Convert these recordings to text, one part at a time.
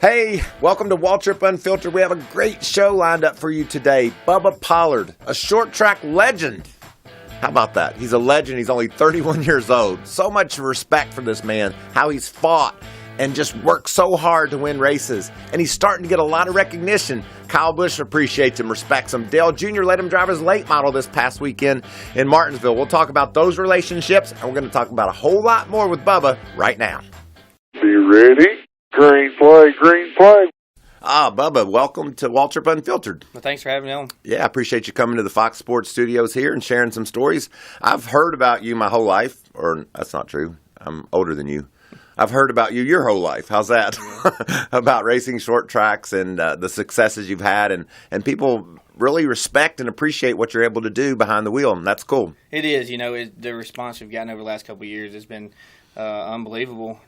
Hey, welcome to Waltrip Unfiltered. We have a great show lined up for you today. Bubba Pollard, a short track legend. How about that? He's a legend. He's only 31 years old. So much respect for this man, how he's fought and just worked so hard to win races. And he's starting to get a lot of recognition. Kyle Busch appreciates him, respects him. Dale Jr. let him drive his late model this past weekend in Martinsville. We'll talk about those relationships, and we're going to talk about a whole lot more with Bubba right now. Be ready. Green flag, green flag. Bubba, welcome to Waltrip Unfiltered. Well, thanks for having me on. Yeah, I appreciate you coming to the Fox Sports studios here and sharing some stories. I've heard about you my whole life, or that's not true. I'm older than you. I've heard about you your whole life. How's that? Yeah. About racing short tracks and the successes you've had, and people really respect and appreciate what you're able to do behind the wheel, and that's cool. It is. The response we've gotten over the last couple of years has been unbelievable.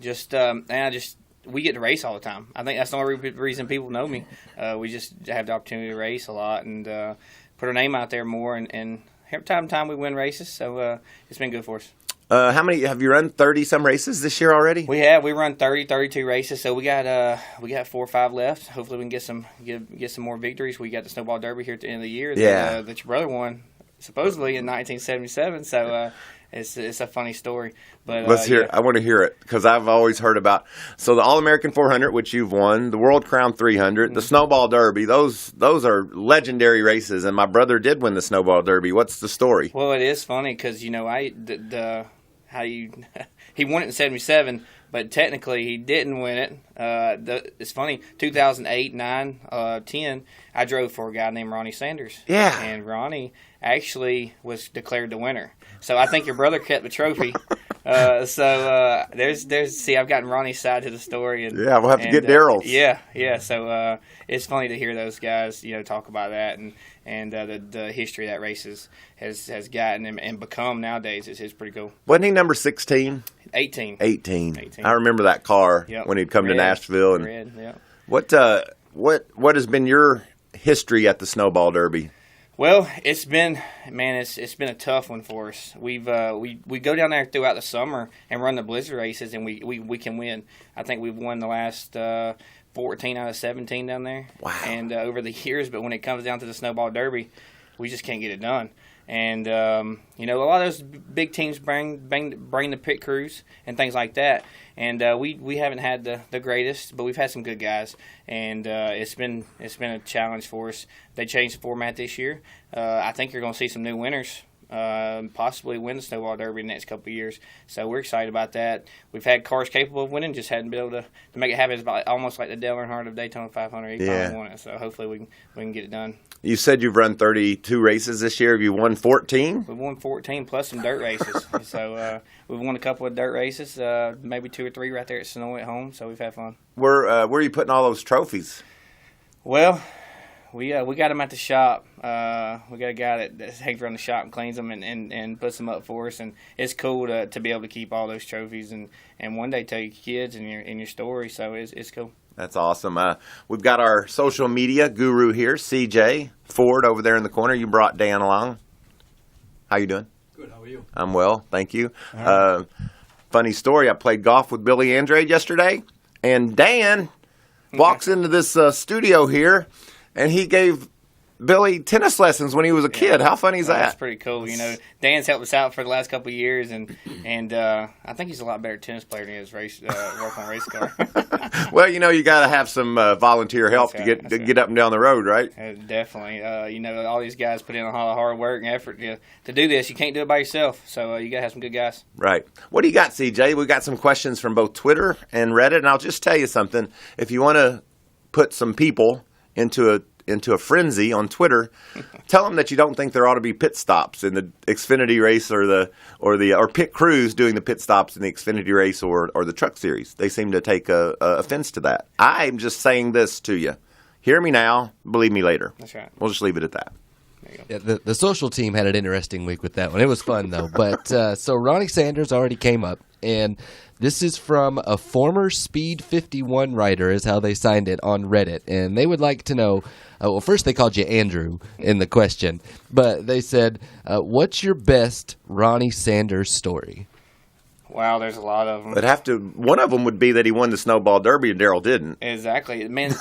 We get to race all the time. I think that's the only reason people know me. We just have the opportunity to race a lot and put our name out there more. And every time we win races, so it's been good for us. How many have you run? 30-some races this year already? We have. We run 32 races. So we got 4 or 5 left. Hopefully we can get some more victories. We got the Snowball Derby here at the end of the year. Yeah. That your brother won supposedly in 1977. So. It's a funny story, but let's hear. I want to hear it because I've always heard about. So the All-American 400, which you've won, the World Crown 300, the Snowball Derby. Those are legendary races, and my brother did win the Snowball Derby. What's the story? Well, it is funny because he won it in '77, but technically he didn't win it. It's funny. 2008, 9, 10. I drove for a guy named Ronnie Sanders. Yeah, and Ronnie actually was declared the winner. So I think your brother kept the trophy. There's I've gotten Ronnie's side to the story. And, yeah, we'll have to get Daryl's. Yeah. So it's funny to hear those guys, talk about that and the history that race has gotten and become nowadays is pretty cool. Wasn't he number 16? 18. 18. I remember that car when he'd come to Nashville. And red, yeah. What has been your history at the Snowball Derby? Well, it's been a tough one for us. We go down there throughout the summer and run the blizzard races, and we can win. I think we've won the last 14 out of 17 down there. Wow! And over the years, but when it comes down to the Snowball Derby, we just can't get it done. And a lot of those big teams bring the pit crews and things like that. And we haven't had the greatest, but we've had some good guys. And it's been a challenge for us. They changed the format this year. I think you're going to see some new winners. Possibly win the Snowball Derby in the next couple of years. So we're excited about that. We've had cars capable of winning, just hadn't been able to make it happen. It's almost like the Dale Earnhardt of Daytona 500. He finally won it. So hopefully we can get it done. You said you've run 32 races this year. Have you won 14? We've won 14 plus some dirt races. So we've won a couple of dirt races, maybe 2 or 3 right there at Snow at home. So we've had fun. Where are you putting all those trophies? Well, we got them at the shop. We got a guy that hangs around the shop and cleans them and puts them up for us. And it's cool to be able to keep all those trophies and one day tell your kids and your story. So it's cool. That's awesome. We've got our social media guru here, CJ Ford, over there in the corner. You brought Dan along. How you doing? Good. How are you? I'm well, thank you. Funny story. I played golf with Billy Andrade yesterday, and Dan walks into this studio here, and he gave Billy tennis lessons when he was a kid. How funny is that? That's pretty cool. Dan's helped us out for the last couple of years, and I think he's a lot better tennis player than he is work on a race car. Well, you got to have some volunteer help to get up and down the road, right? Definitely. All these guys put in a lot of hard work and effort to do this. You can't do it by yourself, so you got to have some good guys. Right. What do you got, CJ? We got some questions from both Twitter and Reddit, and I'll just tell you something. If you want to put some people into a frenzy on Twitter, tell them that you don't think there ought to be pit stops in the Xfinity race or pit crews doing the pit stops in the Xfinity race or the Truck Series. They seem to take offense to that. I'm just saying this to you. Hear me now, believe me later. That's right. We'll just leave it at that. Yeah, the social team had an interesting week with that one. It was fun, though. But so Ronnie Sanders already came up, and this is from a former Speed 51 writer is how they signed it on Reddit. And they would like to know, well, first they called you Andrew in the question, but they said, what's your best Ronnie Sanders story? Wow, there's a lot of them. One of them would be that he won the Snowball Derby and Darrell didn't. Exactly. Man,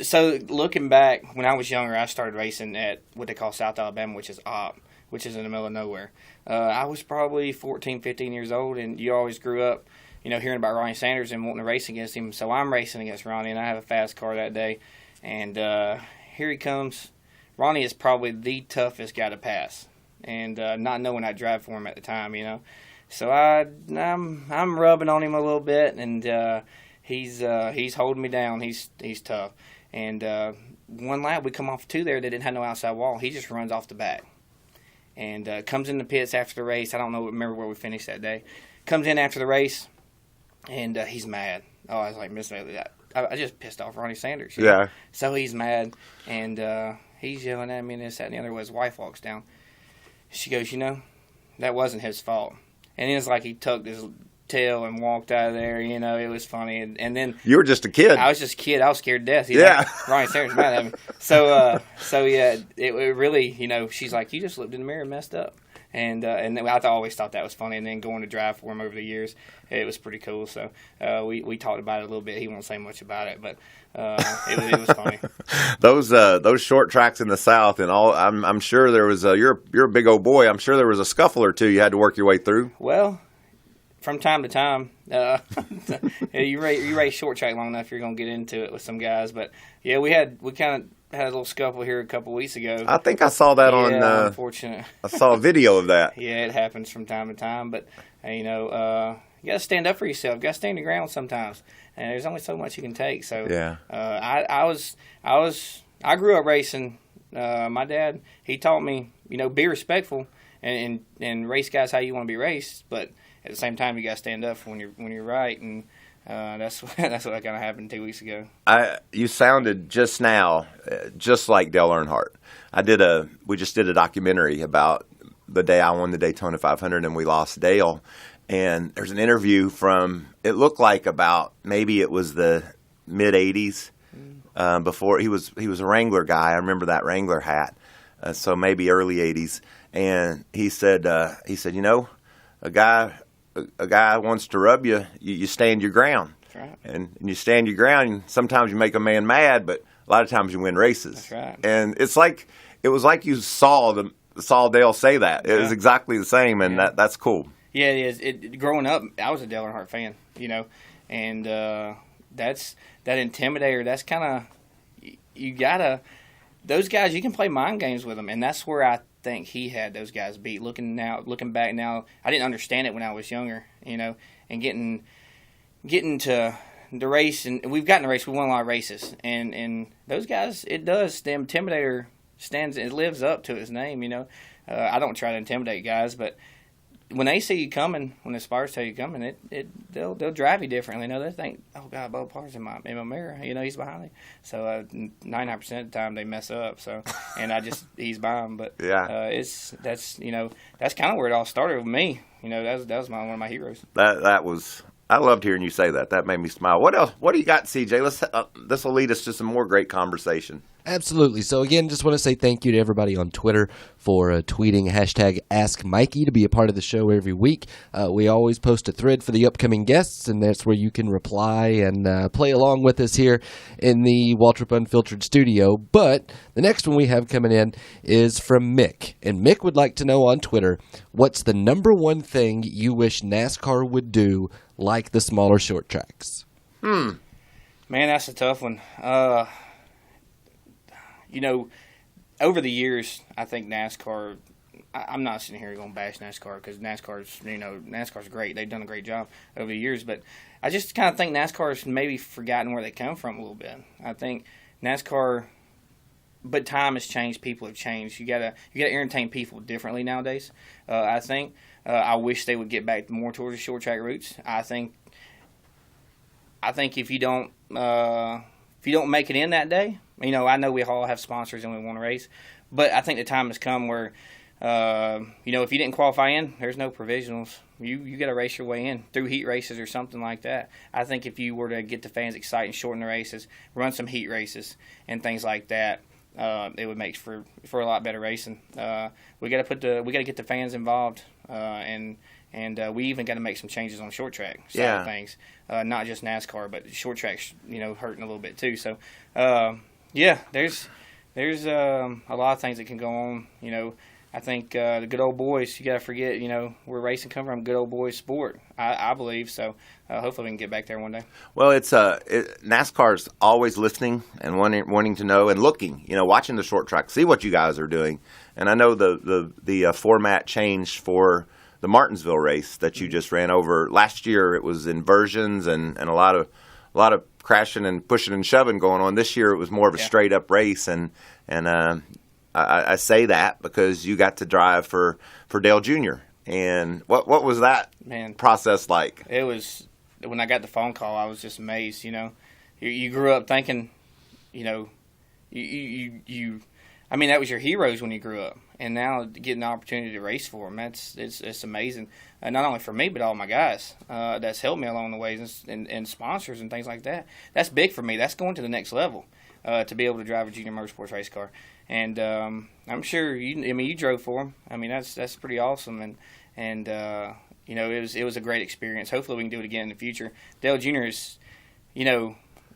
so looking back, when I was younger, I started racing at what they call South Alabama, which is OP, which is in the middle of nowhere. I was probably 14, 15 years old, and you always grew up, hearing about Ronnie Sanders and wanting to race against him. So I'm racing against Ronnie, and I have a fast car that day. And here he comes. Ronnie is probably the toughest guy to pass, and not knowing I'd drive for him at the time, So I'm rubbing on him a little bit, and he's holding me down. He's tough. And one lap, we come off two there that didn't have no outside wall. He just runs off the back. And comes in the pits after the race. I don't remember where we finished that day. Comes in after the race, and he's mad. Oh, I was like, I just pissed off Ronnie Sanders. Yeah. So he's mad, and he's yelling at me and this, that, and the other. His wife walks down. She goes, that wasn't his fault. And it's like he tucked his tail and walked out of there. It was funny. And then you were just a kid. I was just a kid. I was scared to death. Ronnie Sanders mad at me. So yeah, it really, she's like, you just looked in the mirror and messed up. And I always thought that was funny. And then going to drive for him over the years, it was pretty cool. So we talked about it a little bit. He won't say much about it, but it was funny. Those short tracks in the South and all. I'm sure there was you're a big old boy. I'm sure there was a scuffle or two you had to work your way through. Well, from time to time, you race short track long enough, you're gonna get into it with some guys. But yeah, we kind of had a little scuffle here a couple weeks ago. I think I saw that on. Unfortunate. I saw a video of that. Yeah, it happens from time to time, but you got to stand up for yourself. You got to stand your ground sometimes, and there's only so much you can take. So yeah, I grew up racing. My dad, he taught me, be respectful and race guys how you want to be raced, but at the same time, you got to stand up when you're right, and that's what kind of happened 2 weeks ago. You sounded just now just like Dale Earnhardt. We just did a documentary about the day I won the Daytona 500 and we lost Dale, and there's an interview from, it looked like about, maybe it was the mid '80s, before he was a Wrangler guy. I remember that Wrangler hat, so maybe early '80s, and he said a guy wants to rub you, you stand your ground. That's right. And you stand your ground, and sometimes you make a man mad, but a lot of times you win races. That's right. And it was like you saw Dale say that. It was exactly the same, and that's cool. Yeah, it is. Growing up, I was a Dale Earnhardt fan, and that's that intimidator. That's kind of, you gotta, those guys, you can play mind games with them, and that's where I think he had those guys beat. Looking back now, I didn't understand it when I was younger, and getting to the race, and we've gotten to race. We won a lot of races, and those guys, the intimidator it lives up to his name. I don't try to intimidate guys, but when they see you coming, when the Spires tell you coming, they'll drive you differently. They think, oh God, Bubba Pollard's in my mirror. He's behind me. So 99% of the time they mess up. So and he's by him. But that's kind of where it all started with me. That was one of my heroes. That was. I loved hearing you say that. That made me smile. What else? What do you got, CJ? This will lead us to some more great conversation. Absolutely. So, again, just want to say thank you to everybody on Twitter for tweeting #AskMikey to be a part of the show every week. We always post a thread for the upcoming guests, and that's where you can reply and play along with us here in the Waltrip Unfiltered studio. But the next one we have coming in is from Mick. And Mick would like to know on Twitter, what's the number one thing you wish NASCAR would do like the smaller short tracks? Man, that's a tough one. Over the years, I think NASCAR, I'm not sitting here going to bash NASCAR because NASCAR's great. They've done a great job over the years, but I just kind of think NASCAR's maybe forgotten where they come from a little bit. I think NASCAR, but time has changed. People have changed. You gotta entertain people differently nowadays. I think. I wish they would get back more towards the short track routes. I think if you don't make it in that day, I know we all have sponsors and we want to race, but I think the time has come where, if you didn't qualify in, there's no provisionals. You got to race your way in through heat races or something like that. I think if you were to get the fans excited and shorten the races, run some heat races and things like that, it would make for a lot better racing. We got to get the fans involved and And we even got to make some changes on short track side of things, not just NASCAR, but short track's hurting a little bit too. So there's a lot of things that can go on. I think the good old boys, you got to forget, we're racing come from good old boys sport, I believe. So hopefully we can get back there one day. Well, NASCAR's always listening and wanting to know and looking, watching the short track, see what you guys are doing. And I know the format changed for the Martinsville race that you just ran over. Last year it was inversions and a lot of crashing and pushing and shoving going on. This year it was more of a straight up race, and I say that because you got to drive for Dale Jr. And what was that process like? It was, when I got the phone call, I was just amazed. You grew up thinking, that was your heroes when you grew up, and now getting the opportunity to race for them, it's amazing. Not only for me, but all my guys that's helped me along the way, and sponsors and things like that. That's big for me. That's going to the next level, to be able to drive a junior motorsports race car. And I'm sure you drove for them. That's pretty awesome, and it was a great experience. Hopefully we can do it again in the future. Dale Jr. is, a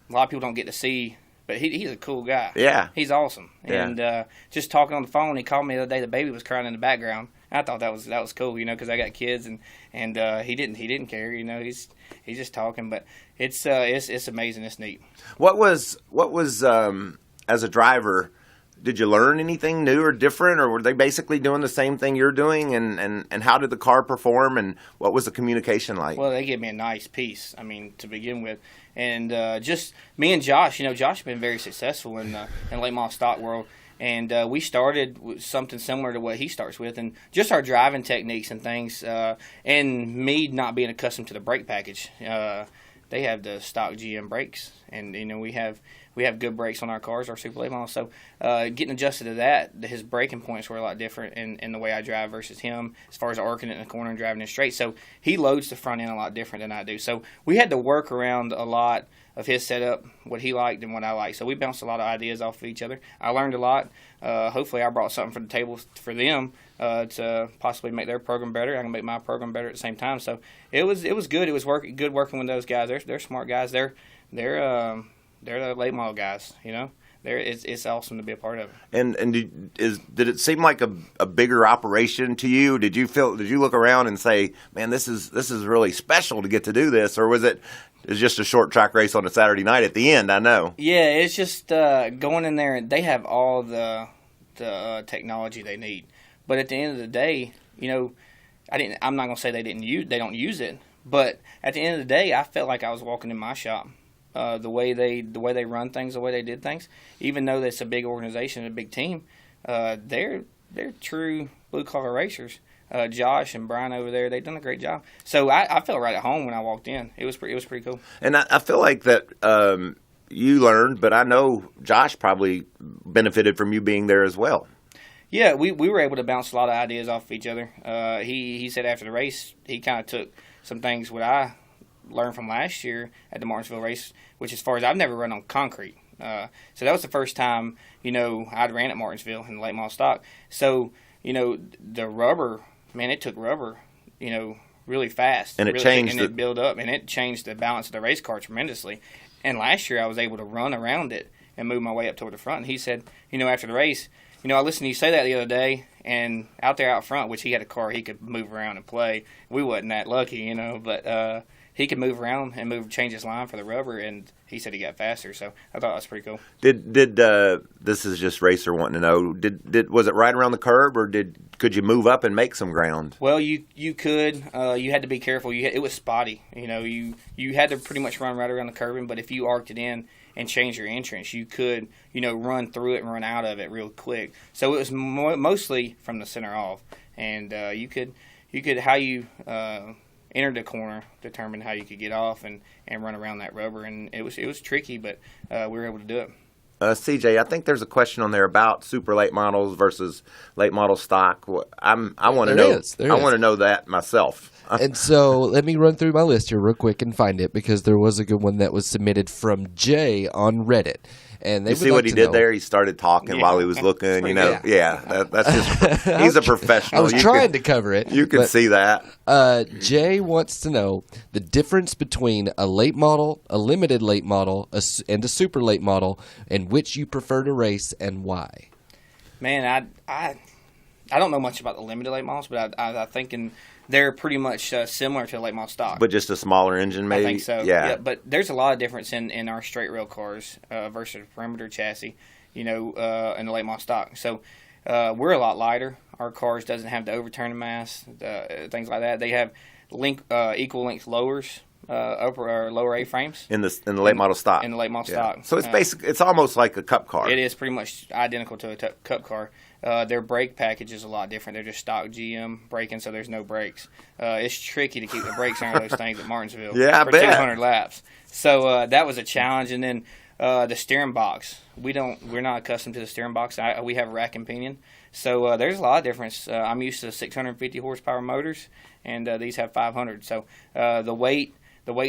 lot of people don't get to see. But he's a cool guy. Yeah. He's awesome. Yeah. And just talking on the phone, he called me the other day. The baby was crying in the background. I thought that was cool, because I got kids, and he didn't care. He's just talking. But it's amazing. It's neat. What was as a driver? Did you learn anything new or different, or were they basically doing the same thing you're doing? And how did the car perform, and what was the communication like? Well, they gave me a nice piece, to begin with. And just me and Josh, Josh has been very successful in late model stock world. And we started with something similar to what he starts with, and just our driving techniques and things, and me not being accustomed to the brake package. They have the stock GM brakes, and we have good brakes on our cars, our Super Late models. So getting adjusted to that, his braking points were a lot different in the way I drive versus him, as far as arcing it in the corner and driving it straight. So he loads the front end a lot different than I do. So we had to work around a lot of his setup, what he liked and what I liked. So we bounced a lot of ideas off of each other. I learned a lot. Hopefully I brought something for the table for them to possibly make their program better. I can make my program better at the same time. So it was good. It was good working with those guys. They're smart guys. They're the late model guys. It's awesome to be a part of it. And did it seem like a bigger operation to you? Did you look around and say, man, this is really special to get to do this, or was it? It's just a short track race on a Saturday night at the end, I know. Yeah, it's just going in there, and they have all the technology they need. But at the end of the day, I'm not gonna say they don't use it, but at the end of the day, I felt like I was walking in my shop. The way they run things, the way they did things, even though it's a big organization, a big team, they're true blue collar racers. Josh and Brian over there, they've done a great job. So I felt right at home when I walked in. It was pretty cool. And I feel like that you learned, but I know Josh probably benefited from you being there as well. Yeah, we were able to bounce a lot of ideas off of each other. He said after the race, he kind of took some things what I learned from last year at the Martinsville race, which as far as I've never run on concrete. So that was the first time, I'd ran at Martinsville in the late model stock. So, the rubber, man, it took rubber, really fast. And it changed it built up, and it changed the balance of the race car tremendously. And last year I was able to run around it and move my way up toward the front. And he said, after the race, I listened to you say that the other day, and out there out front, which he had a car he could move around and play. We wasn't that lucky, but he could move around and change his line for the rubber, and he said he got faster. So I thought that was pretty cool. Did this is just racer wanting to know? Was it right around the curb, or could you move up and make some ground? Well, you could. You had to be careful. It was spotty. You had to pretty much run right around the curbing. But if you arced it in and changed your entrance, you could run through it and run out of it real quick. So it was mostly from the center off, and you could how you entered the corner determined how you could get off and run around that rubber, and it was tricky, but we were able to do it. CJ, I think there's a question on there about super late models versus late model stock. I want to know. I want to know that myself. And so let me run through my list here real quick and find it, because there was a good one that was submitted from Jay on Reddit. And they You would see like what he to did know. there? He started talking while he was looking. You know, that's just he's a professional. I was trying to cover it. You can see that. Jay wants to know the difference between a late model, a limited late model, and a super late model, and which you prefer to race and why. Man, I don't know much about the limited late models, but I think they're pretty much similar to a late model stock. But just a smaller engine, maybe? I think so. Yeah. But there's a lot of difference in our straight rail cars versus a perimeter chassis, in the late model stock. So we're a lot lighter. Our cars doesn't have the overturning mass, things like that. They have equal length lowers, upper or lower A-frames. In the late model stock. In the late model stock. So it's it's almost like a cup car. It is pretty much identical to a cup car. Their brake package is a lot different. They're just stock GM braking, so there's no brakes. It's tricky to keep the brakes under those things at Martinsville Yeah, I for bet. 200 laps. So that was a challenge. And then the steering box. We're not accustomed to the steering box. We have a rack and pinion. So there's a lot of difference. I'm used to 650 horsepower motors, and these have 500. So the weight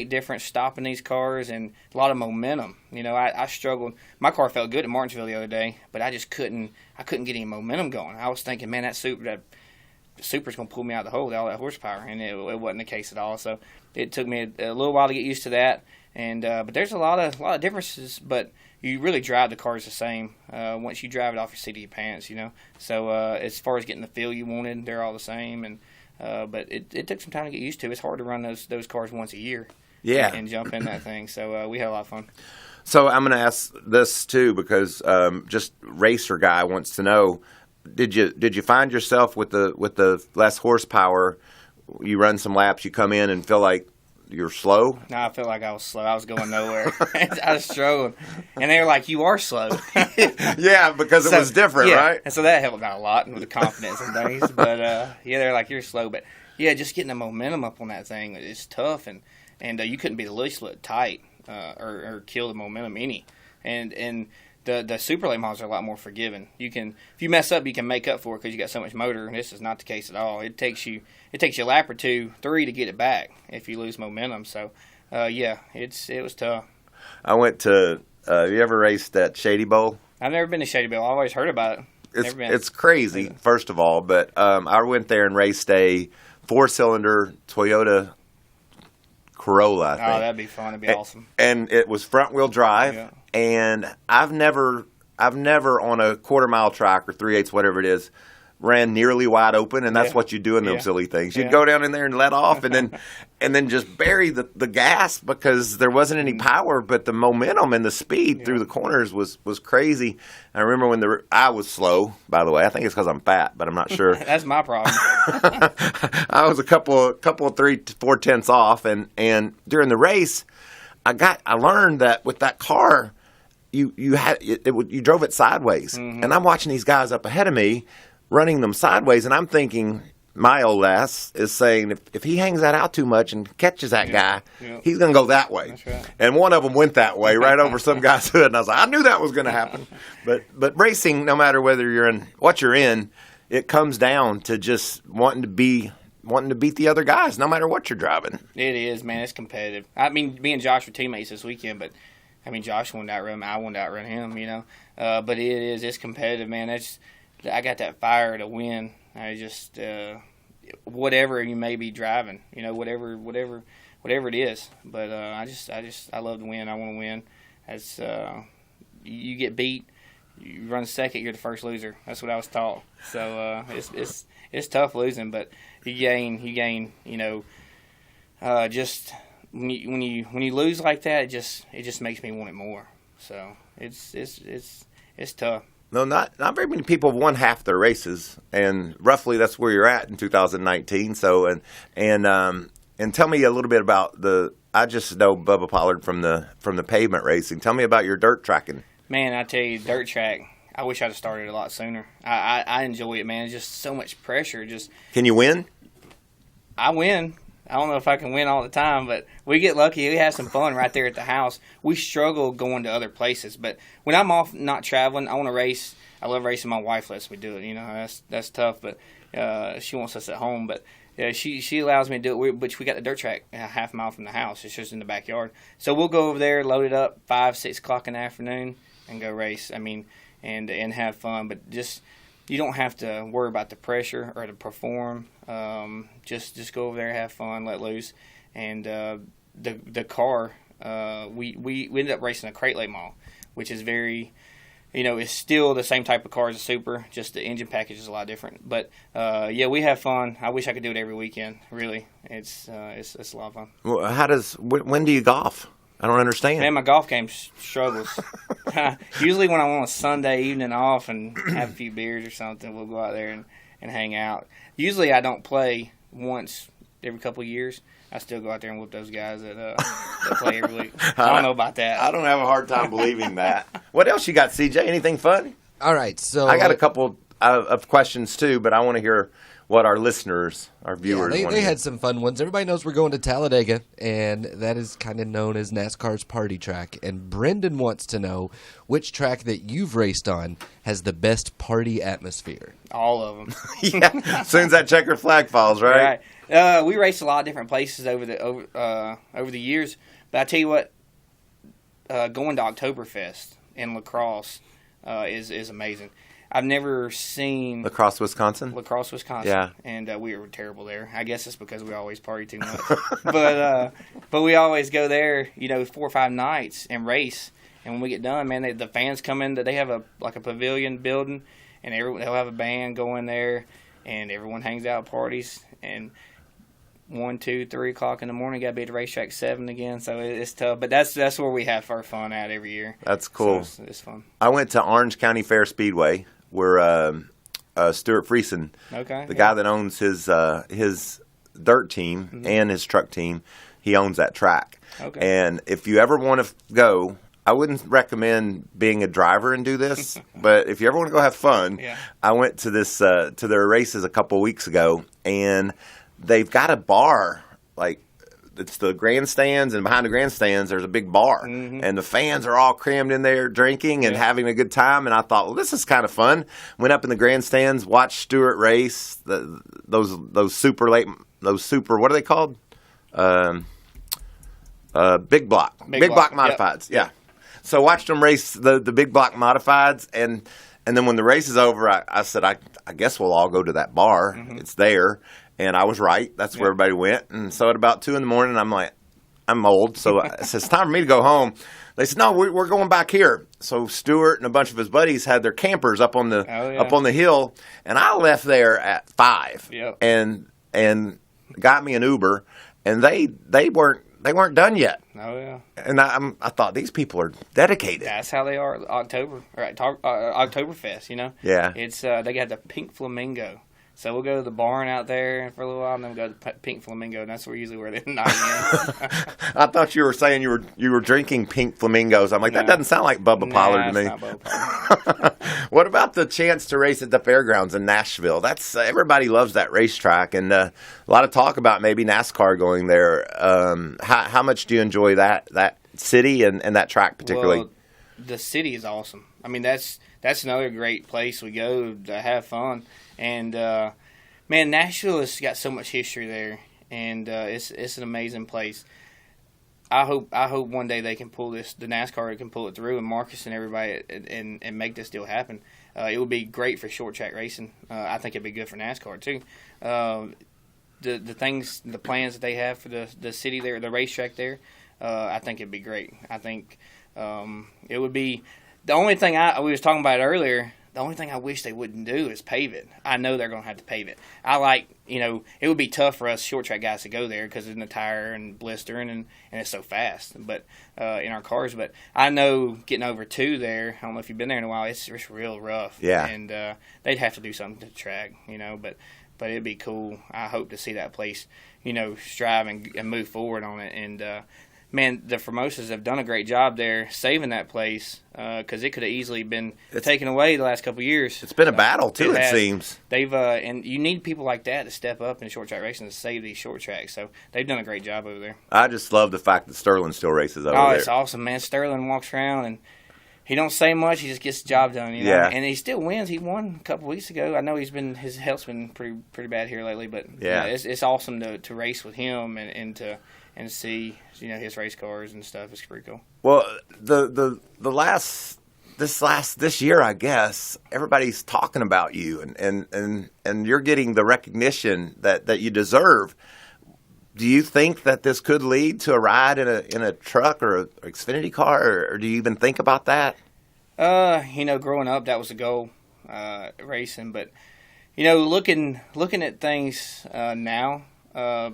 difference stopping these cars and a lot of momentum. I struggled. My car felt good at Martinsville the other day, but I just couldn't get any momentum going. I was thinking, man, that Super's going to pull me out of the hole with all that horsepower, and it wasn't the case at all. So it took me a little while to get used to that. And but there's a lot of differences, but you really drive the cars the same once you drive it off your seat of your pants, So as far as getting the feel you wanted, they're all the same. And but it took some time to get used to. It's hard to run those cars once a year. Yeah. And jump in that thing. So we had a lot of fun. So I'm going to ask this too, because just racer guy wants to know: Did you find yourself with the less horsepower? You run some laps, you come in and feel like you're slow? No, I felt like I was slow. I was going nowhere. I was struggling, and they were like, "You are slow." Yeah, because it was different, right? And so that helped out a lot with the confidence and things. But they're like, "You're slow," but just getting the momentum up on that thing is tough, and you couldn't be the least little tight or kill the momentum any. And the super late models are a lot more forgiving. You can, if you mess up, you can make up for it because you got so much motor. And this is not the case at all. It takes you a lap or 2, 3 to get it back if you lose momentum. So it was tough. I went to. You ever raced at Shady Bowl? I've never been to Shady Bowl. I've always heard about it. It's crazy, first of all. But I went there and raced a 4-cylinder Toyota Corolla, I think. Oh, that'd be fun. It'd be awesome. And it was front wheel drive. Yeah. And I've never on a quarter-mile track or 3/8, whatever it is, ran nearly wide open, and that's what you do in them silly things. You'd go down in there and let off, and then just bury the gas because there wasn't any power, but the momentum and the speed through the corners was crazy. I remember when I was slow, by the way. I think it's because I'm fat, but I'm not sure. That's my problem. I was a couple 3-4 tenths off, and during the race, I learned that with that car, you drove it sideways, and I'm watching these guys up ahead of me running them sideways, and I'm thinking, my old ass is saying, if he hangs that out too much and catches that guy, he's going to go that way. That's right. And one of them went that way, right over some guy's hood, and I was like, I knew that was going to happen. But racing, no matter whether you're in what you're in, it comes down to just wanting to beat the other guys, no matter what you're driving. It is, man. It's competitive. I mean, me and Josh were teammates this weekend, but Josh wanted to outrun me. I wanted to outrun him, But it's competitive, man. I got that fire to win. I just whatever you may be driving, whatever it is. But I love to win. I want to win. As you get beat, you run second, you're the first loser. That's what I was taught. So it's tough losing, but you gain. Just when you lose like that, it just makes me want it more. So it's tough. No, not very many people have won half their races, and roughly that's where you're at in 2019. So, and tell me a little bit about I just know Bubba Pollard from the pavement racing. Tell me about your dirt tracking. Man, I tell you, dirt track, I wish I'd have started a lot sooner. I enjoy it, man. It's just so much pressure. Can you win? I win. I don't know if I can win all the time, but we get lucky. We have some fun right there at the house. We struggle going to other places, but when I'm off not traveling, I want to race. I love racing. My wife lets me do it. That's tough, but she wants us at home. But Yeah, she allows me to do it, but we got the dirt track a half mile from the house. It's just in the backyard. So we'll go over there, load it up 5, 6 o'clock in the afternoon, and go race. I mean, and have fun. But just you don't have to worry about the pressure or to perform. Just go over there, have fun, let loose. And the car, we ended up racing a Crate Late Mall, which is very. It's still the same type of car as a Super, just the engine package is a lot different. But yeah, we have fun. I wish I could do it every weekend. Really, it's a lot of fun. Well, when do you golf? I don't understand. Man, my golf game struggles. Usually when I want a Sunday evening off and have a few beers or something, we'll go out there and hang out. Usually I don't play once every couple of years. I still go out there and whoop those guys that play every week. I don't know about that. I don't have a hard time believing that. What else you got, CJ? Anything fun? All right, so I got a couple of questions too, but I want to hear what our listeners, our viewers, want to they hear. had some fun ones. Everybody knows we're going to Talladega, and that is kind of known as NASCAR's party track. And Brendan wants to know which track that you've raced on has the best party atmosphere. All of them. Yeah, as soon as that checker flag falls, right? Right. We raced a lot of different places over the years. But I tell you what, going to Oktoberfest in La Crosse is amazing. I've never seen La Crosse, Wisconsin. Yeah, and we were terrible there. I guess it's because we always party too much. but we always go there, 4 or 5 nights and race. And when we get done, man, the fans come in. They have a pavilion building, and they'll have a band going there, and everyone hangs out, parties, and 1, 2, 3 o'clock in the morning, got to be at the racetrack 7 again. So it's tough, but that's where we have our fun at every year. That's cool. So it's fun. I went to Orange County Fair Speedway, where Stuart Friesen, the guy that owns his dirt team and his truck team, he owns that track. Okay. And if you ever want to go, I wouldn't recommend being a driver and do this, but if you ever want to go have fun, I went to their races a couple of weeks ago, and they've got a bar, like it's the grandstands, and behind the grandstands there's a big bar, and the fans are all crammed in there drinking and having a good time. And I thought, well, this is kind of fun. Went up in the grandstands, watched Stewart race those super, what are they called? Big block modifieds. Yep. Yeah. So watched them race the big block modifieds, and then when the race is over, I said, I guess we'll all go to that bar. It's there. And I was right. That's where everybody went. And so at about 2 a.m, I'm like, I'm old, so I said, it's time for me to go home. They said, no, we're going back here. So Stewart and a bunch of his buddies had their campers up on the hill, and I left there at 5 and got me an Uber, and they weren't done yet. Oh yeah. And I thought, these people are dedicated. That's how they are. Oktoberfest. Yeah. It's they got the Pink Flamingo. So we'll go to the barn out there for a little while, and then we'll go to Pink Flamingo, and that's usually where they knock in. I thought you were saying you were drinking Pink Flamingos. I'm like, that doesn't sound like Bubba Pollard to me. Not Bubba Pollard. What about the chance to race at the fairgrounds in Nashville? That's everybody loves that racetrack, and a lot of talk about maybe NASCAR going there. How much do you enjoy that city and that track particularly? Well, the city is awesome. I mean, that's another great place we go to have fun. And man, Nashville has got so much history there, and it's an amazing place. I hope one day they can pull this. The NASCAR can pull it through, and Marcus and everybody, and make this deal happen. It would be great for short track racing. I think it'd be good for NASCAR too. The plans that they have for the city there, the racetrack there, I think it'd be great. I think it would be the only thing we was talking about earlier. The only thing I wish they wouldn't do is pave it. I know they're going to have to pave it. It would be tough for us short track guys to go there because of the tire and blistering and it's so fast. But in our cars, but I know getting over 2 there. I don't know if you've been there in a while. It's real rough. Yeah. And they'd have to do something to the track, But it'd be cool. I hope to see that place, strive and move forward on it. And man, the Formosas have done a great job there saving that place because it could have easily been taken away the last couple of years. It's been a battle, too, it seems. They've and you need people like that to step up in short track racing to save these short tracks. So they've done a great job over there. I just love the fact that Sterling still races over there. Oh, it's awesome, man. Sterling walks around, and he don't say much. He just gets the job done, you know. Yeah. And he still wins. He won a couple weeks ago. I know his health's been pretty bad here lately, but Yeah. it's awesome to race with him and see his race cars and stuff. It's pretty cool. Well, this year, I guess everybody's talking about you, and you're getting the recognition that you deserve. Do you think that this could lead to a ride in a truck or an Xfinity car, or do you even think about that? Growing up, that was the goal, racing. But looking at things now,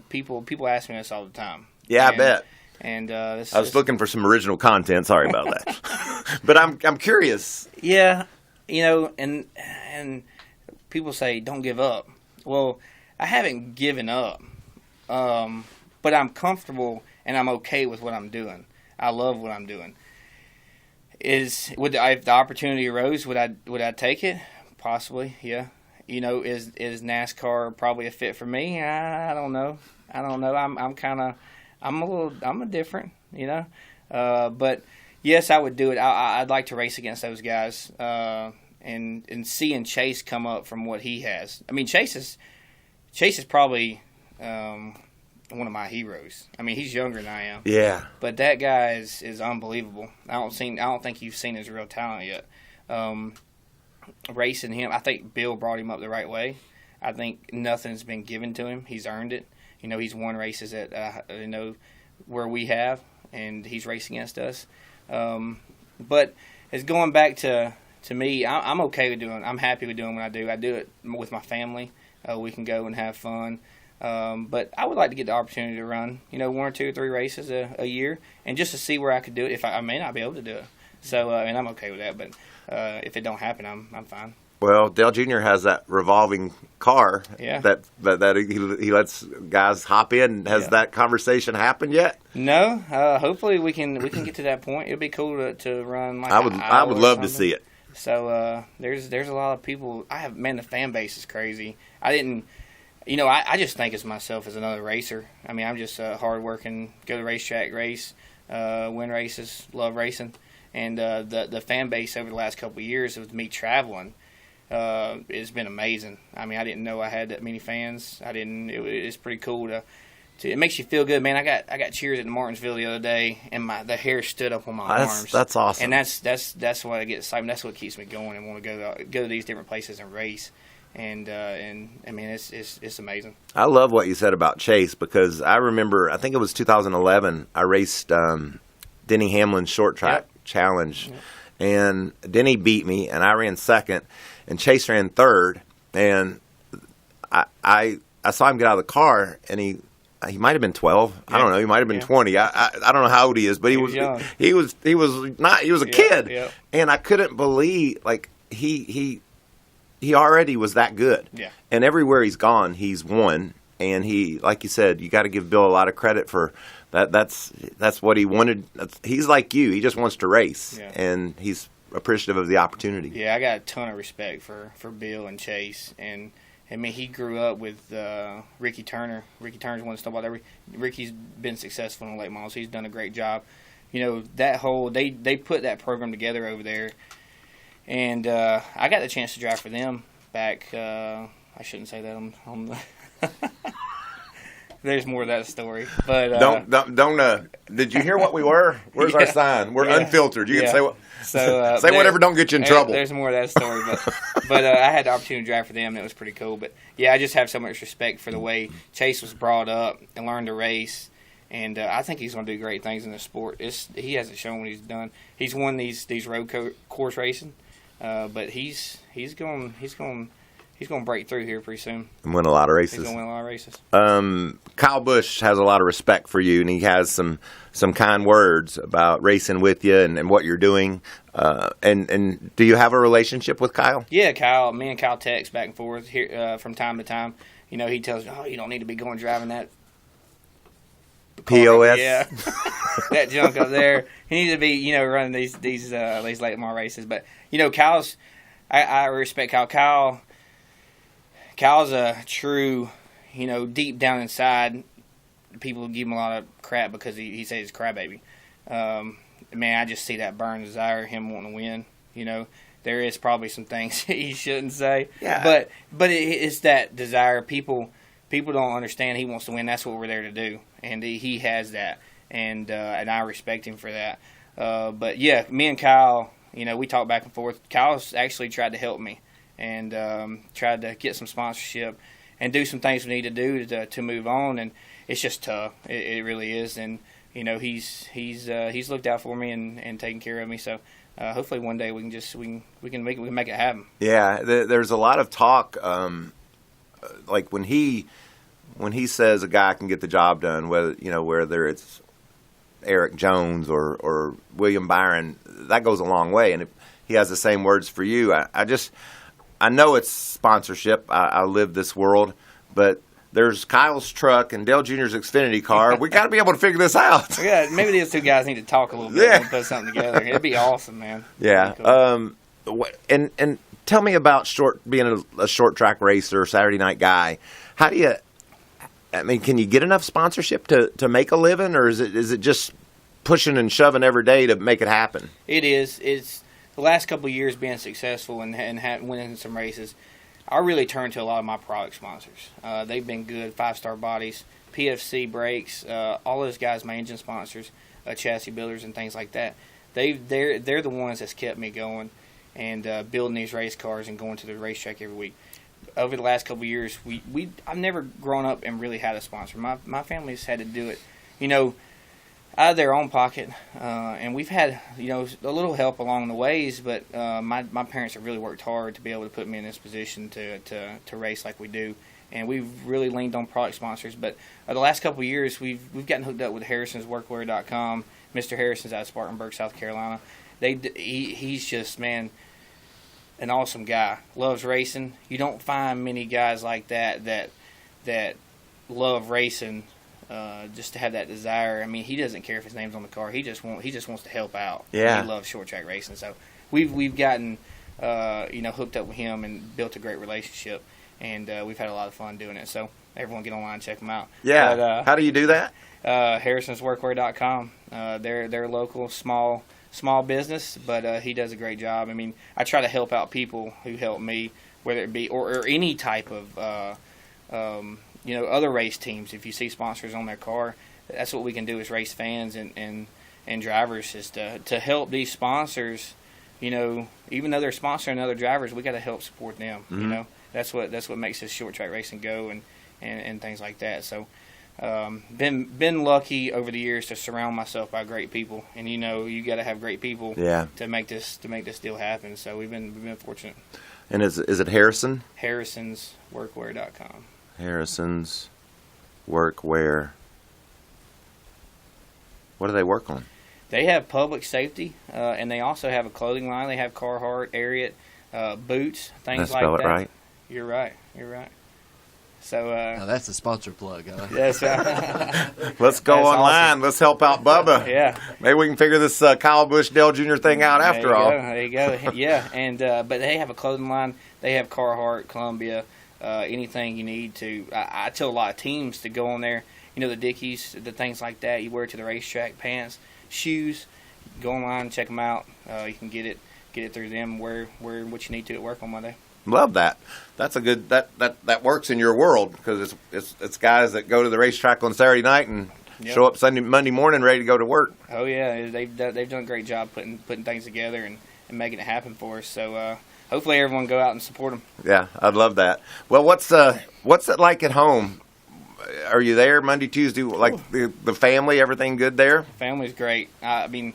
people ask me this all the time. Yeah, I bet. And I was looking for some original content. Sorry about that, but I'm curious. Yeah, and people say don't give up. Well, I haven't given up, but I'm comfortable and I'm okay with what I'm doing. I love what I'm doing. If the opportunity arose, would I take it? Possibly, yeah. Is NASCAR probably a fit for me? I don't know. I'm a different, but yes, I would do it. I'd like to race against those guys, and seeing Chase come up from what he has. I mean, Chase is probably one of my heroes. I mean, he's younger than I am. Yeah. But that guy is unbelievable. I don't think you've seen his real talent yet. Racing him, I think Bill brought him up the right way. I think nothing's been given to him. He's earned it. He's won races at where we have, and he's racing against us. But it's going back to me. I'm okay with doing. I'm happy with doing what I do. I do it with my family. We can go and have fun. But I would like to get the opportunity to run, 1 or 2 or 3 races a year, and just to see where I could do it. If I may not be able to do it, so and I'm okay with that. But if it don't happen, I'm fine. Well, Dale Jr. has that revolving car. Yeah. That he lets guys hop in. Has that conversation happened yet? No. Hopefully we can get to that point. It'd be cool to run like I would love to see it. So there's a lot of people. The fan base is crazy. I just think of myself as another racer. I mean, I'm just hard-working, go to the racetrack, race, win races, love racing. And the fan base over the last couple of years with me traveling, it's been amazing. I mean, I didn't know I had that many fans. It's pretty cool to it makes you feel good, man. I got cheers at Martinsville the other day, and the hair stood up on my arms. That's awesome. And that's what I get excited. That's what keeps me going and want to go to these different places and race. And I mean, it's amazing. I love what you said about Chase, because I remember, I think it was 2011, I raced Denny Hamlin's short track challenge, and Denny beat me, and I ran second, and Chase ran third, and I saw him get out of the car, and he might have been 12. Yeah. I don't know. He might have been 20. I don't know how old he is, but he was young. He was a kid, and I couldn't believe he already was that good. Yeah. And everywhere he's gone, he's won. And he, like you said, you got to give Bill a lot of credit for that. That's what he wanted. He's like you. He just wants to race, and he's appreciative of the opportunity. Yeah, I got a ton of respect for Bill and Chase. And I mean, he grew up with Ricky Turner. Ricky Turner's won Snowball Derby. Ricky's been successful in late models. He's done a great job. That whole they put that program together over there. And I got the chance to drive for them back. I shouldn't say that on the. There's more of that story, but don't. Did you hear what we were? Where's our sign? We're unfiltered. You can say what. So say whatever. Don't get you in trouble. There's more of that story, but I had the opportunity to drive for them, and it was pretty cool. But yeah, I just have so much respect for the way Chase was brought up and learned to race. And I think he's going to do great things in the sport. He hasn't shown what he's done. He's won these road course racing. But he's going to break through here pretty soon. And win a lot of races. He's going to win a lot of races. Kyle Busch has a lot of respect for you, and he has some kind words about racing with you and what you're doing. And do you have a relationship with Kyle? Yeah, Kyle. Me and Kyle text back and forth here from time to time. He tells me, you don't need to be going driving that POS. Yeah, that junk up there. He needs to be, running these late model races. But Kyle's, I respect Kyle. Kyle's a true, deep down inside, people give him a lot of crap because he says he's a crybaby. man, I just see that burn desire, him wanting to win. You know, there is probably some things he shouldn't say. Yeah. But it's that desire. People don't understand he wants to win. That's what we're there to do, and he has that, and I respect him for that. But yeah, me and Kyle, you know, we talk back and forth. Kyle's actually tried to help me and tried to get some sponsorship and do some things we need to do to move on, and it's just tough. It really is, and you know, he's looked out for me and taken care of me. So hopefully one day we can make it happen. Yeah, there's a lot of talk, like when he says a guy can get the job done, whether it's Eric Jones or William Byron, that goes a long way. And if he has the same words for you, I know it's sponsorship. I live this world, but there's Kyle's truck and Dale Jr.'s Xfinity car. We got to be able to figure this out. Yeah, maybe these two guys need to talk a little bit and put something together. It'd be awesome, man. Yeah. Cool. And tell me about being a short track racer, Saturday night guy. How do you? I mean, can you get enough sponsorship to make a living, or is it just pushing and shoving every day to make it happen? It is. It's the last couple of years being successful and winning some races. I really turned to a lot of my product sponsors. They've been good, 5-star bodies, PFC brakes, all those guys, my engine sponsors, chassis builders and things like that. They're the ones that's kept me going and building these race cars and going to the racetrack every week. Over the last couple of years, I've never grown up and really had a sponsor. My family's had to do it, you know, out of their own pocket, and we've had, you know, a little help along the ways. But my parents have really worked hard to be able to put me in this position to race like we do, and we've really leaned on product sponsors. But the last couple of years, we've gotten hooked up with Harrison'sWorkwear.com. Mr. Harrison's out of Spartanburg, South Carolina. He's just, man, an awesome guy. Loves racing. You don't find many guys like that love racing. Just to have that desire. I mean, he doesn't care if his name's on the car. He just wants to help out. Yeah. He loves short track racing. So we've gotten hooked up with him and built a great relationship, and we've had a lot of fun doing it. So everyone get online and check them out. Yeah. But, how do you do that? Harrison'sWorkwear.com. They're local, small business, but he does a great job. I mean, I try to help out people who help me, whether it be or any type of other race teams. If you see sponsors on their car, that's what we can do as race fans and drivers, is to help these sponsors. You know, even though they're sponsoring other drivers, we got to help support them. Mm-hmm. You know, that's what makes this short track racing go and things like that. So, been lucky over the years to surround myself by great people, and you know, you got to have great people to make this deal happen. So we've been fortunate. And is it Harrison? Harrison'sWorkwear.com. Harrison's Workwear. What do they work on? They have public safety, and they also have a clothing line. They have Carhartt, Ariat, boots, things like that. Spell it right? You're right. So now that's a sponsor plug, huh? Yes. Let's go online. Awesome. Let's help out Bubba. Yeah. Maybe we can figure this Kyle Busch Dale Jr. thing out after all. There you go. Yeah. And but they have a clothing line. They have Carhartt, Columbia, anything you need to. I tell a lot of teams to go on there. You know, the Dickies, the things like that. You wear to the racetrack, pants, shoes. Go online, check them out. You can get it through them. Wear what you need to at work on Monday. Love that. That's a good that works in your world, because it's guys that go to the racetrack on Saturday night and show up Monday morning ready to go to work. Oh yeah, they've done a great job putting things together and making it happen for us. So hopefully everyone go out and support them. Yeah, I'd love that. Well, what's it like at home? Are you there Monday, Tuesday? Like the family, everything good there? Family's great. I mean,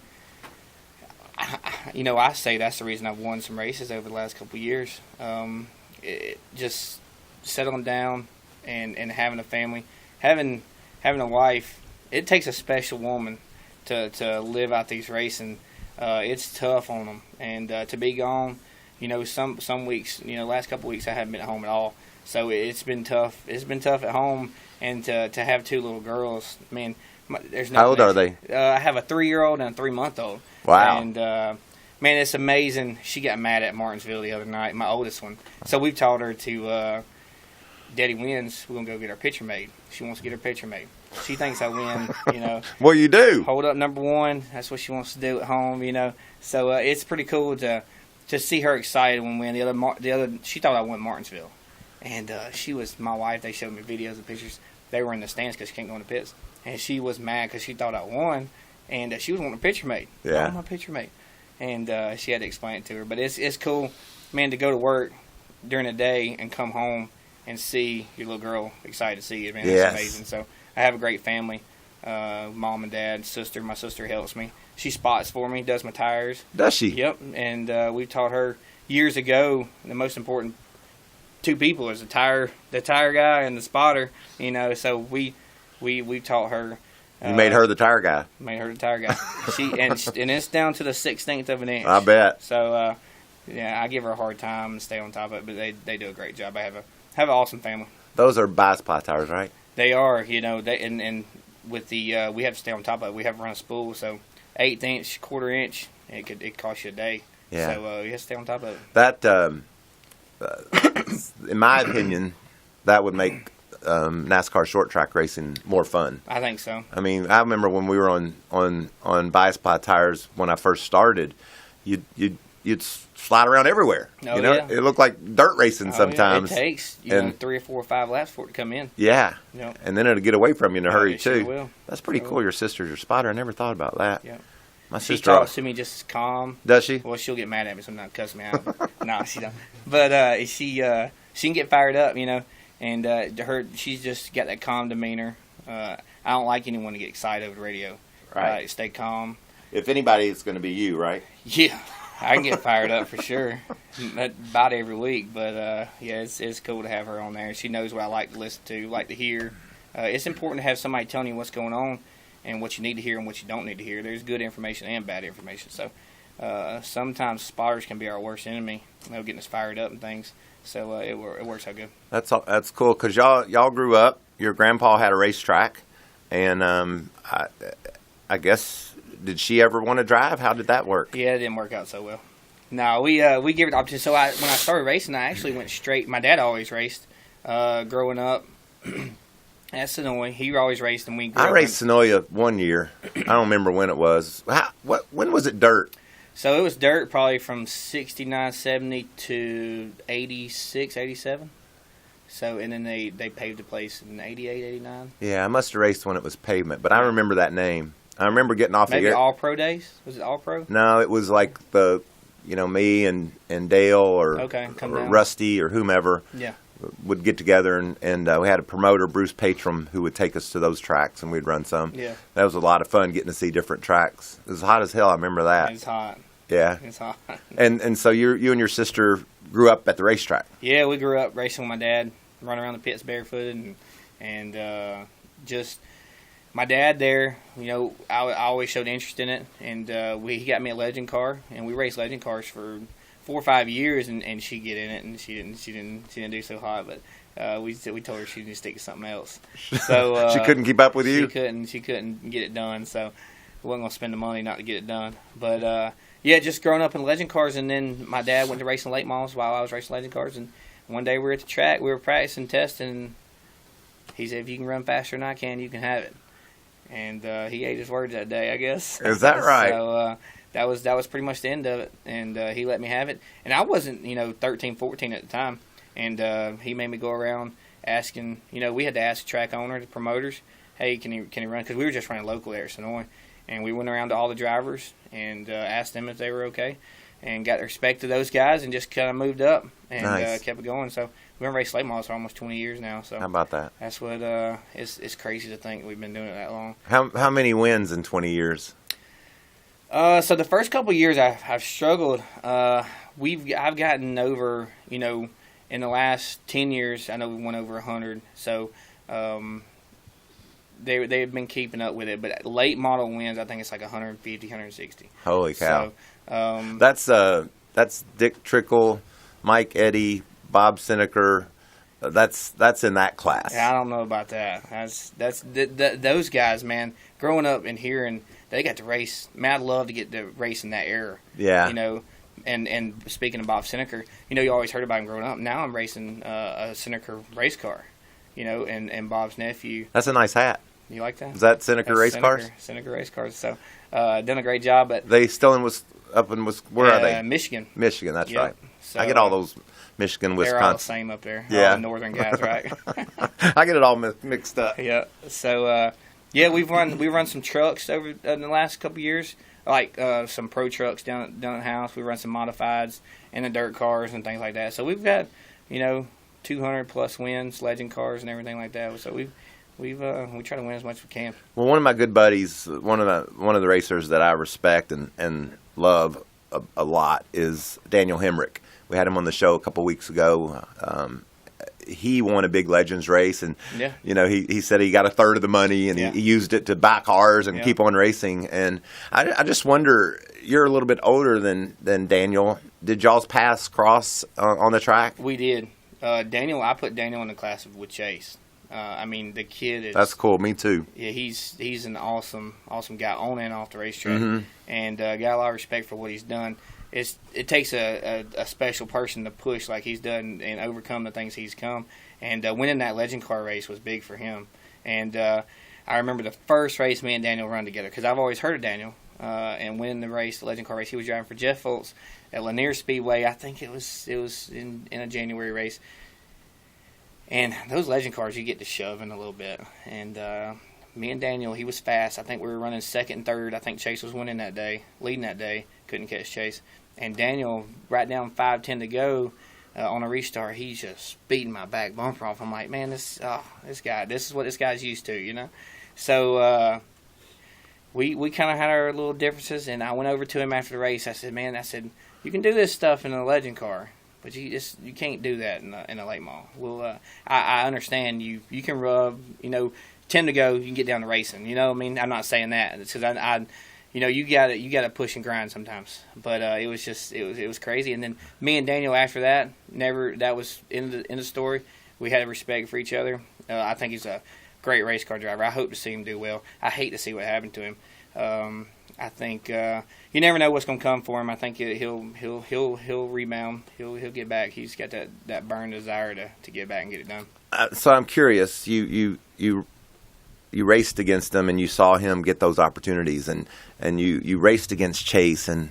you know, I say that's the reason I've won some races over the last couple of years. Just settling down and having a family, having a wife. It takes a special woman to live out these racing. It's tough on them, and to be gone. You know, some weeks. You know, last couple of weeks I haven't been at home at all. So it's been tough. It's been tough at home, and to have two little girls. Man, there's no. How old are they? I have a 3-year-old and a 3-month-old. Wow. And man, it's amazing. She got mad at Martinsville the other night, my oldest one. So we've taught her to, Daddy wins, we're going to go get our picture made. She wants to get her picture made. She thinks I win, you know. Well, you do. Hold up number one. That's what she wants to do at home, you know. So it's pretty cool to see her excited when we win. The other, she thought I won Martinsville, and she was my wife. They showed me videos and pictures. They were in the stands because she can't go in the pits, and she was mad because she thought I won, and she was wanting a picture made. Yeah, I want my picture made, and she had to explain it to her. But it's cool, man, to go to work during the day and come home and see your little girl excited to see you, man. Yes. It's amazing. So I have a great family, mom and dad, sister. My sister helps me. She spots for me, does my tires. Does she? Yep, and we taught her years ago the most important two people is the tire guy and the spotter. You know, so we taught her. You made her the tire guy. Made her the tire guy. And it's down to the 16th of an inch. I bet. So yeah, I give her a hard time and stay on top of it, but they do a great job. I have an awesome family. Those are bi-spy tires, right? They are, you know. And with the we have to stay on top of it. We have to run a spool, so 1/8 inch, 1/4 inch, it costs you a day. Yeah. So you have to stay on top of it. That, in my opinion, that would make NASCAR short track racing more fun. I think so. I mean, I remember when we were on bi-spy tires when I first started, you'd slide around everywhere. Oh, you know, yeah. it looked like dirt racing sometimes. Yeah. It takes 3 or 4 or 5 laps for it to come in. Yeah. Yep. And then it'll get away from you in a hurry it sure too. will. That's pretty cool. Your sister's your spotter. I never thought about that. Yeah. My She sister talks to me just calm. Does she? Well, she'll get mad at me sometimes, cuss me out. No, she don't. But she can get fired up, you know. And she's just got that calm demeanor. I don't like anyone to get excited over the radio. Right. Stay calm. If anybody, it's going to be you, right? Yeah, I can get fired up for sure. About every week. But yeah, it's cool to have her on there. She knows what I like to listen to, like to hear. It's important to have somebody telling you what's going on and what you need to hear and what you don't need to hear. There's good information and bad information. So sometimes spotters can be our worst enemy. Getting us fired up and things. So it works out good. That's cool because y'all grew up. Your grandpa had a racetrack, and I guess did she ever want to drive? How did that work? Yeah, it didn't work out so well. No, we gave it opportunity. So when I started racing, I actually went straight. My dad always raced growing up at Sonoy. He always raced, and we grew I up raced Sonoya one year. I don't remember when it was. When was it dirt? So it was dirt probably from 69, 70 to 86, 87. So, and then they paved the place in 88, 89. Yeah, I must have raced when it was pavement, but I remember that name. I remember getting off Maybe the air. All Pro days? Was it All Pro? No, it was like me and Dale or down. Rusty or whomever Yeah. would get together, and we had a promoter, Bruce Patrum, who would take us to those tracks, and we'd run some. Yeah. That was a lot of fun getting to see different tracks. It was hot as hell. I remember that. It's hot. Yeah. It's hot. And so you and your sister grew up at the racetrack. Yeah, we grew up racing with my dad, running around the pits barefooted, and just my dad there. You know, I always showed interest in it, and he got me a legend car, and we raced legend cars for 4 or 5 years, and she'd get in it, and she didn't do so hot, but we told her she needed to stick to something else. So She couldn't keep up with you? She couldn't get it done, so we wasn't gonna spend the money not to get it done. But yeah, just growing up in legend cars, and then my dad went to racing late models while I was racing legend cars, and one day we were at the track, we were practicing, testing, and he said, "If you can run faster than I can, you can have it." And he ate his words that day, I guess. Is that right? So that was pretty much the end of it, and he let me have it. And I wasn't 13, 14 at the time, and he made me go around asking. We had to ask the track owner, the promoters, "Hey, can he run?" Because we were just running local there at Sonoy, and we went around to all the drivers and asked them if they were okay, and got the respect of those guys, and just kind of moved up and Nice. kept it going. So we've been racing late models for almost 20 years now. So How about that? that's what it's crazy to think we've been doing it that long. How many wins in 20 years? So the first couple of years I've struggled. I've gotten over, in the last 10 years, I know we went over 100. So they've been keeping up with it. But late model wins, I think it's like 150, 160. Holy cow. So, That's Dick Trickle, Mike Eddy, Bob Seneker. That's in that class. I don't know about that. Those guys, man. Growing up and hearing they got to race, man, I'd love to get to race in that era. Yeah. And speaking of Bob Seneker, you always heard about him growing up. Now I'm racing a Seneker race car, and Bob's nephew. That's a nice hat. You like that? Is that Seneca That's Race Cars? Seneca Race Cars. So, done a great job. But They still where are they? Michigan. Michigan, that's Yep. right. So, I get all those Michigan, They're all the Wisconsin. same up there. Yeah. All the northern guys, right? I get it all mixed up. Yeah. So, we run some trucks over in the last couple of years, like some pro trucks down at the house. We run some modifieds and the dirt cars and things like that. So we've got 200 plus wins, legend cars and everything like that. So we try to win as much as we can. Well, one of my good buddies, one of the racers that I respect and love a lot is Daniel Hamrick. We had him on the show a couple weeks ago. He won a big Legends race, and he said he got a third of the money, and he used it to buy cars and keep on racing. And I just wonder, you're a little bit older than Daniel. Did y'all's paths cross on the track? We did. I put Daniel in the class with Chase. The kid is. That's cool. Me too. Yeah, he's an awesome guy on and off the racetrack, and got a lot of respect for what he's done. It takes a special person to push like he's done and overcome the things he's come. And winning that legend car race was big for him. And I remember the first race me and Daniel run together because I've always heard of Daniel. And winning the race, the legend car race, he was driving for Jeff Fultz at Lanier Speedway. I think it was in a January race. And those legend cars, you get to shoving a little bit. And me and Daniel, he was fast. I think we were running second and third. I think Chase was leading that day. Couldn't catch Chase. And Daniel, right down 5:10 to go on a restart, he's just beating my back bumper off. I'm like, man, this is what this guy's used to, So we kind of had our little differences, and I went over to him after the race. I said, you can do this stuff in a legend car, but you can't do that in a late model. Well, I understand you can rub, 10 to go, you can get down to racing. I'm not saying that. It's because you got to push and grind sometimes. But it was crazy. And then me and Daniel after that, that was in the story. We had a respect for each other. I think he's a great race car driver. I hope to see him do well. I hate to see what happened to him. I think you never know what's going to come for him. I think he'll rebound. He'll get back. He's got that burn desire to get back and get it done. So I'm curious. You raced against him and you saw him get those opportunities, and you raced against Chase. And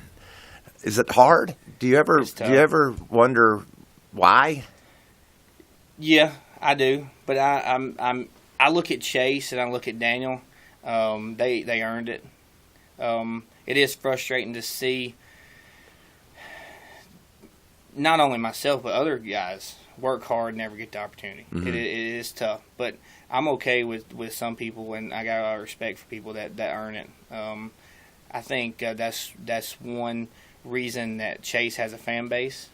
is it hard? Do you ever wonder why? Yeah, I do. But I look at Chase and I look at Daniel. They earned it. It is frustrating to see not only myself but other guys work hard and never get the opportunity. Mm-hmm. It is tough, but I'm okay with some people, and I got a lot of respect for people that earn it. I think that's one reason that Chase has a fan base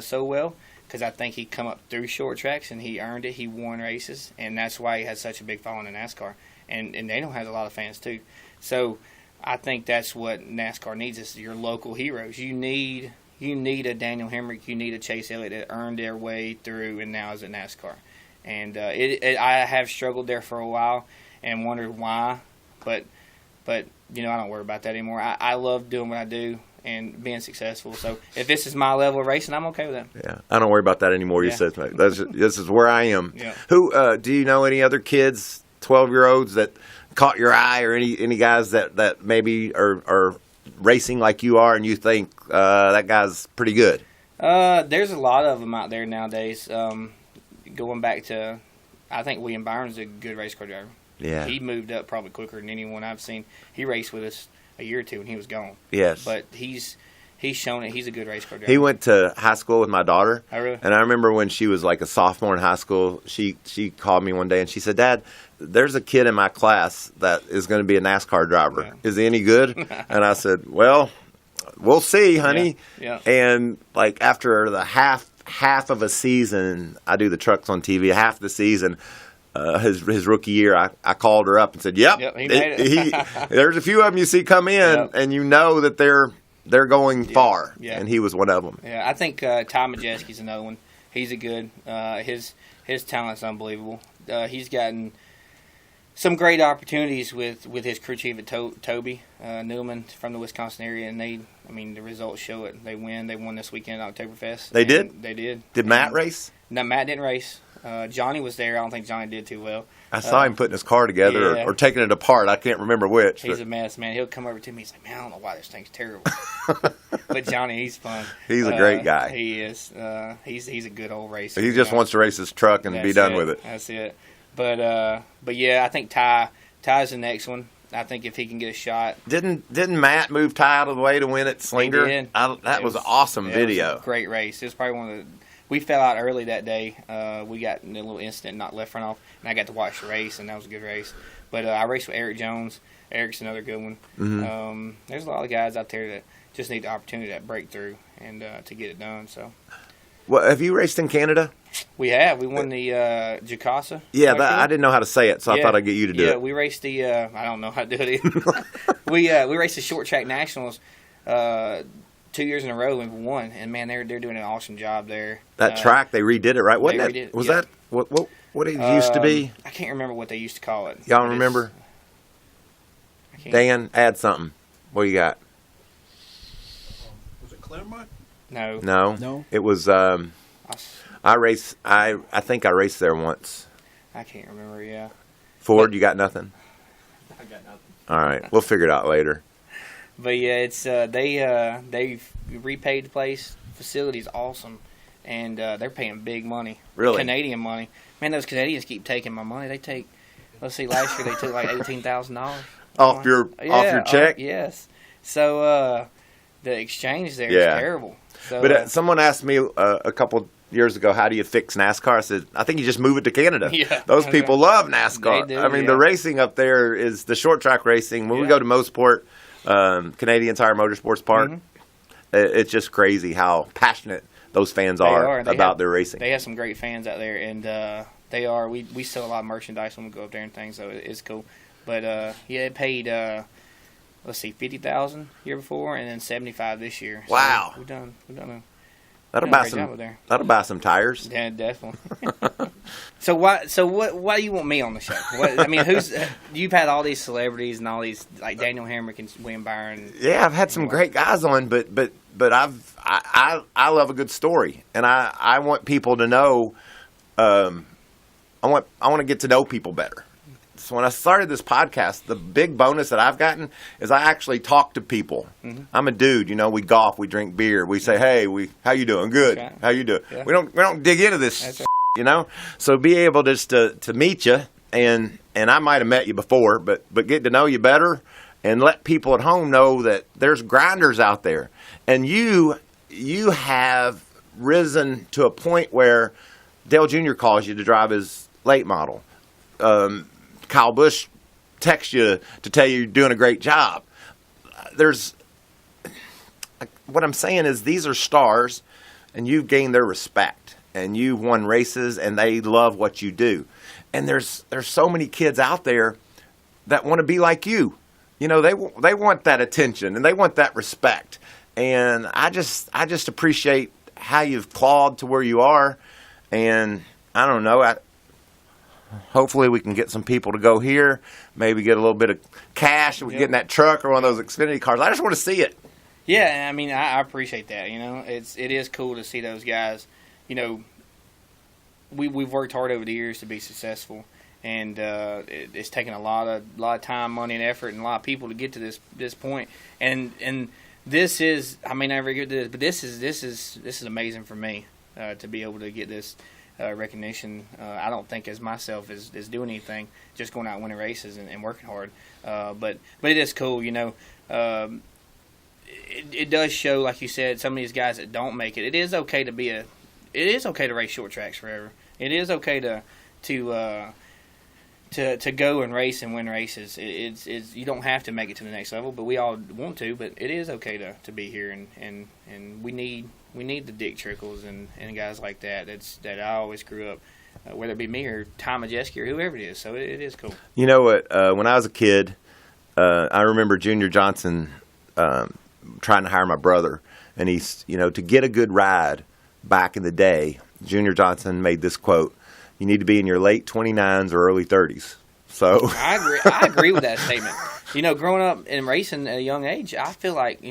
so well, because I think he come up through short tracks and he earned it. He won races, and that's why he has such a big following in NASCAR. And Daniel has a lot of fans too. So I think that's what NASCAR needs, is your local heroes. You need a Daniel Hamrick, you need a Chase Elliott that earned their way through and now is at NASCAR. And I have struggled there for a while and wondered why, but I don't worry about that anymore. I love doing what I do and being successful. So if this is my level of racing, I'm okay with that. Yeah, I don't worry about that anymore. You said this is where I am. Yeah. Who do you know any other kids, 12-year-olds that caught your eye, or any guys that maybe are racing like you are, and you think that guy's pretty good? There's a lot of them out there nowadays. Going back to, I think William Byron's a good race car driver. Yeah. He moved up probably quicker than anyone I've seen. He raced with us a year or two and he was gone. Yes. But he's shown it. He's a good race car driver. He went to high school with my daughter. Oh, really? And I remember when she was like a sophomore in high school, she called me one day and she said, "Dad, there's a kid in my class that is going to be a NASCAR driver. Yeah. Is he any good?" And I said, "Well, we'll see, honey." Yeah. And like after the half of a season, I do the trucks on TV, half of the season, his rookie year, I called her up and said, "Yep, he made it." There's a few of them you see come in, and you know that they're going far." Yeah. And he was one of them. Yeah, I think Ty Majeski's another one. He's a good. His talent's unbelievable. He's gotten some great opportunities with his crew chief at Toby Newman from the Wisconsin area, and the results show it. They won this weekend at Oktoberfest. They did? They did. Did Matt race? No, Matt didn't race. Johnny was there. I don't think Johnny did too well. I saw him putting his car together yeah. or taking it apart. I can't remember which. He's a mess, man. He'll come over to me. He's like, man, I don't know why this thing's terrible. But Johnny, he's fun. He's a great guy. He is. He's a good old racer. He just wants to race his truck and be done with it. That's it. But yeah, I think Ty's the next one. I think if he can get a shot. Didn't Matt move Ty out of the way to win at Slinger? He did. That was an awesome video. It was a great race. It was probably one of the. We fell out early that day. We got in a little incident, knocked left front off, and I got to watch the race, and that was a good race. But I raced with Eric Jones. Eric's another good one. Mm-hmm. There's a lot of guys out there that just need the opportunity, that breakthrough, and to get it done. So. Well, have you raced in Canada? We have. We won the Jacasa. Yeah, I didn't know how to say it, so I thought I'd get you to do it. Yeah, we raced the. I don't know how to do it either. we raced the short track nationals 2 years in a row and won. And man, they're doing an awesome job there. That track, they redid it, right? Wasn't it? Was that what it used to be? I can't remember what they used to call it. Y'all remember? Dan, add something. What you got? Was it Claremont? No. It was. I raced. I think I raced there once. I can't remember. Yeah. Ford, you got nothing. I got nothing. All right, we'll figure it out later. But yeah, it's they've repaid the place. Facility's awesome, and they're paying big money. Really? Canadian money. Man, those Canadians keep taking my money. They take. Let's see. Last year they took like $18,000 off your check. Yes. So the exchange there is terrible. So, but someone asked me a couple years ago, how do you fix NASCAR? I said, I think you just move it to Canada. Yeah. Those people love NASCAR. They do, I mean, the racing up there is the short track racing. When we go to Mosport, Canadian Tire Motorsports Park, it's just crazy how passionate those fans are about their racing. They have some great fans out there, and they are. We sell a lot of merchandise when we go up there and things, so it's cool. But it paid. Let's see, $50,000 year before, and then $75,000 this year. So wow, we've done. That'll buy some tires. Yeah, definitely. So why do you want me on the show? I mean, you've had all these celebrities and all these like Daniel Hamrick and William Byron. Yeah, I've had some great guys on, but I love a good story, and I want people to know. I want to get to know people better. So when I started this podcast, the big bonus that I've gotten is I actually talk to people. Mm-hmm. I'm a dude, we golf, we drink beer, we say, "Hey, how you doing? Good. Okay. How you doing?" Yeah. We don't dig into this, right. So be able just to meet you, and I might have met you before, but get to know you better, and let people at home know that there's grinders out there, and you have risen to a point where Dale Jr. calls you to drive his late model. Kyle Busch texts you to tell you you're doing a great job. What I'm saying is these are stars, and you've gained their respect, and you've won races, and they love what you do. And there's so many kids out there that want to be like you. They want that attention, and they want that respect. And I just appreciate how you've clawed to where you are, and I don't know. Hopefully we can get some people to go here, maybe get a little bit of cash, and we can get in that truck or one of those Xfinity cars. I just want to see it. Yeah, I mean, I appreciate that. It is cool to see those guys. We've worked hard over the years to be successful, and it's taken a lot of time, money, and effort, and a lot of people to get to this point. And this is, I may never get to this, but this is amazing for me to be able to get this. Recognition. I don't think as myself is doing anything, just going out and winning races and working hard. But it is cool, It does show, like you said, some of these guys that don't make it. It is okay to race short tracks forever. It is okay to go and race and win races. It's you don't have to make it to the next level, but we all want to. But it is okay to be here, and we need the Dick Trickles and guys like that. That I always grew up, whether it be me or Tom Majeski or whoever it is. So it is cool. You know what? When I was a kid, I remember Junior Johnson trying to hire my brother, and he's to get a good ride back in the day. Junior Johnson made this quote: "You need to be in your late 29s or early 30s." So I agree with that statement. Growing up and racing at a young age, I feel like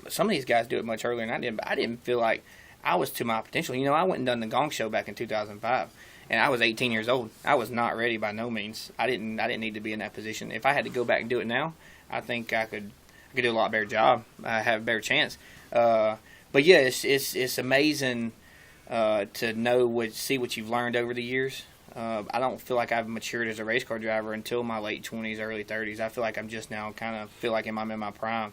some of these guys do it much earlier than I did, but I didn't feel like I was to my potential. I went and done the Gong Show back in 2005, and I was 18 years old. I was not ready by no means. I didn't need to be in that position. If I had to go back and do it now, I think I could do a lot better job. I have a better chance. But yeah, it's amazing to see what you've learned over the years. I don't feel like I've matured as a race car driver until my late 20s, early 30s. I feel like I'm just now kind of feel like I'm in my prime.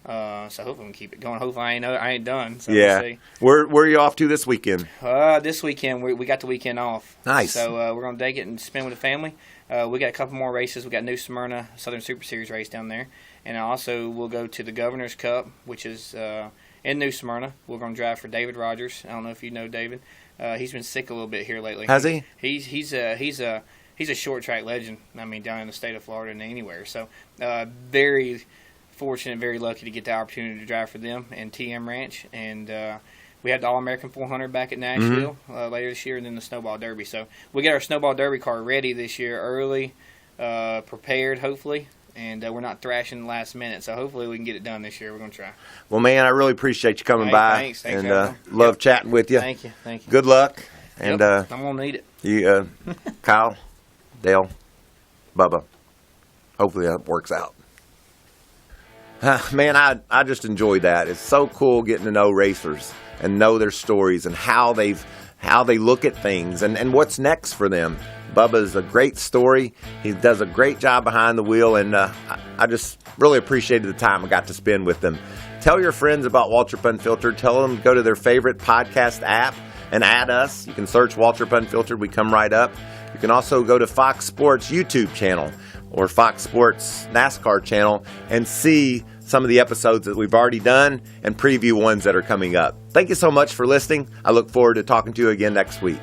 So hopefully we can keep it going. Hopefully I ain't done. So yeah. We'll see. Where are you off to this weekend? This weekend we got the weekend off. Nice. So we're gonna take it and spend with the family. We got a couple more races. We got New Smyrna Southern Super Series race down there, and also we'll go to the Governor's Cup, which is in New Smyrna. We're gonna drive for David Rogers. I don't know if you know David. He's been sick a little bit here lately. Has he? He's a short track legend. I mean, down in the state of Florida and anywhere. So very fortunate, very lucky to get the opportunity to drive for them and TM Ranch. And we had the All-American 400 back at Nashville later this year, and then the Snowball Derby. So we got our Snowball Derby car ready this year, early, prepared, hopefully. And we're not thrashing last minute, so hopefully we can get it done this year. We're going to try. Well, man, I really appreciate you coming by. Thanks, and love chatting with you. Thank you. Good luck. And I'm going to need it. You, Kyle, Dale, Bubba, hopefully that works out. Man, I just enjoy that. It's so cool getting to know racers and know their stories and how they look at things and what's next for them. Bubba's a great story. He does a great job behind the wheel, and I just really appreciated the time I got to spend with them. Tell your friends about Waltrip Unfiltered. Tell them to go to their favorite podcast app and add us. You can search Waltrip Unfiltered. We come right up. You can also go to Fox Sports YouTube channel or Fox Sports NASCAR channel and see some of the episodes that we've already done and preview ones that are coming up. Thank you so much for listening. I look forward to talking to you again next week.